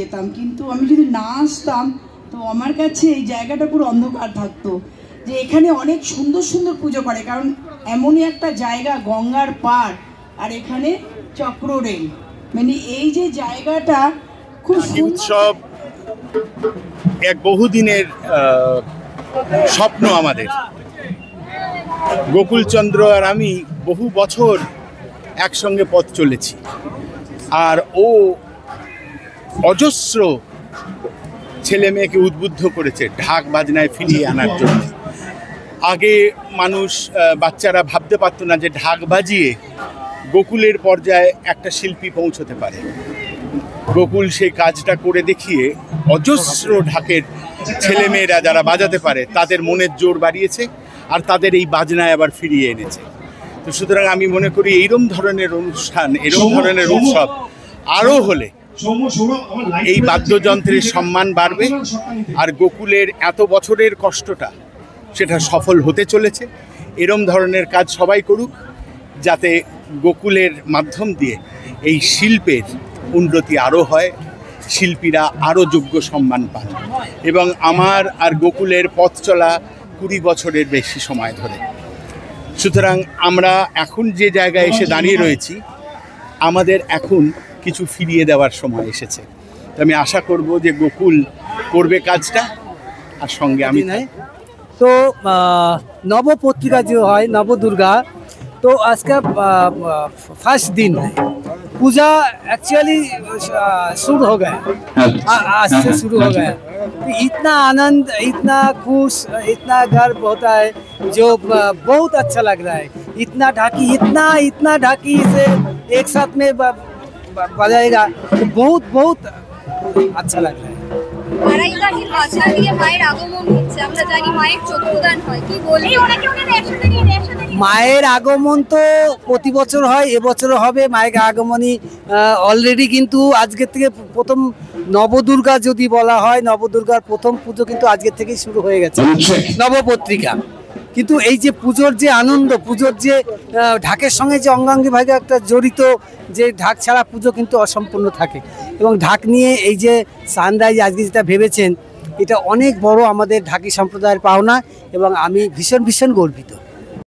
যেতাম, কিন্তু আমি যদি না আসতাম তো আমার কাছে এই জায়গাটা পুরো অন্ধকার থাকতো। যে এখানে অনেক সুন্দর সুন্দর পুজো করে, কারণ এমনই একটা জায়গা, গঙ্গার পাড়, আর এখানে চক্র রেল, মানে এই যে জায়গাটা খুব উৎসব এক বহুদিনের স্বপ্ন আমাদের। গোকুলচন্দ্র আর আমি বহু বছর একসঙ্গে পথ চলেছি, আর ও অজস্র ছেলে মেয়েকে উদ্বুদ্ধ করেছে ঢাক বাজনায় ফিরিয়ে আনার জন্য। আগে মানুষ, বাচ্চারা ভাবতে পারতো না যে ঢাক বাজিয়ে গোকুলের পর্যায়ে একটা শিল্পী পৌঁছতে পারে। গোকুল সেই কাজটা করে দেখিয়ে অজস্র ঢাকের ছেলেমেয়েরা যারা বাজাতে পারে তাদের মনের জোর বাড়িয়েছে, আর তাদের এই বাজনায় আবার ফিরিয়ে এনেছে। তো সুতরাং আমি মনে করি এইরকম ধরনের অনুষ্ঠান, এরকম ধরনের উৎসব আরও হলে এই বাদ্যযন্ত্রের সম্মান বাড়বে, আর গোকুলের এত বছরের কষ্টটা সেটা সফল হতে চলেছে। এরম ধরনের কাজ সবাই করুক, যাতে গোকুলের মাধ্যম দিয়ে এই শিল্পের উন্নতি আরও হয়, শিল্পীরা আরও যোগ্য সম্মান পান। এবং আমার আর গোকুলের পথ চলা 20 বছরের বেশি সময় ধরে। সুতরাং আমরা এখন যে জায়গায় এসে দাঁড়িয়ে রয়েছি, আমাদের এখন কিছু ফিরিয়ে দেওয়ার সময় এসেছে। আমি আশা করব যে গোকুল করবে কাজটা, আর সঙ্গে আমি। তো नवपत्रिका जो है नव दुर्गा, तो आज का फर्स्ट दिन है। पूजा एक्चुअली शुरू हो गया, आज से शुरू हो गया। तो इतना आनंद, इतना खुश, इतना गर्व होता है जो बहुत अच्छा लग रहा है। इतना ढाकी से एक साथ में बजाएगा तो बहुत बहुत अच्छा लग रहा है। মায়ের আগমন তো প্রতি বছর হয়, এবছরও হবে। মায়ের আগমনই অলরেডি কিন্তু আজকের থেকে প্রথম নবদুর্গা যদি বলা হয়, নবদুর্গার প্রথম পুজো কিন্তু আজকের থেকেই শুরু হয়ে গেছে, নবপত্রিকা। কিন্তু এই যে পুজোর যে আনন্দ, পুজোর যে ঢাকের সঙ্গে যে অঙ্গাঙ্গিভাবে একটা জড়িত, যে ঢাক ছাড়া পুজো কিন্তু অসম্পূর্ণ থাকে। এবং ঢাক নিয়ে এই যে সানরাইজ আজকে যেটা ভেবেছেন, এটা অনেক বড় আমাদের ঢাকি সম্প্রদায়ের পাওনা, এবং আমি ভীষণ ভীষণ গর্বিত।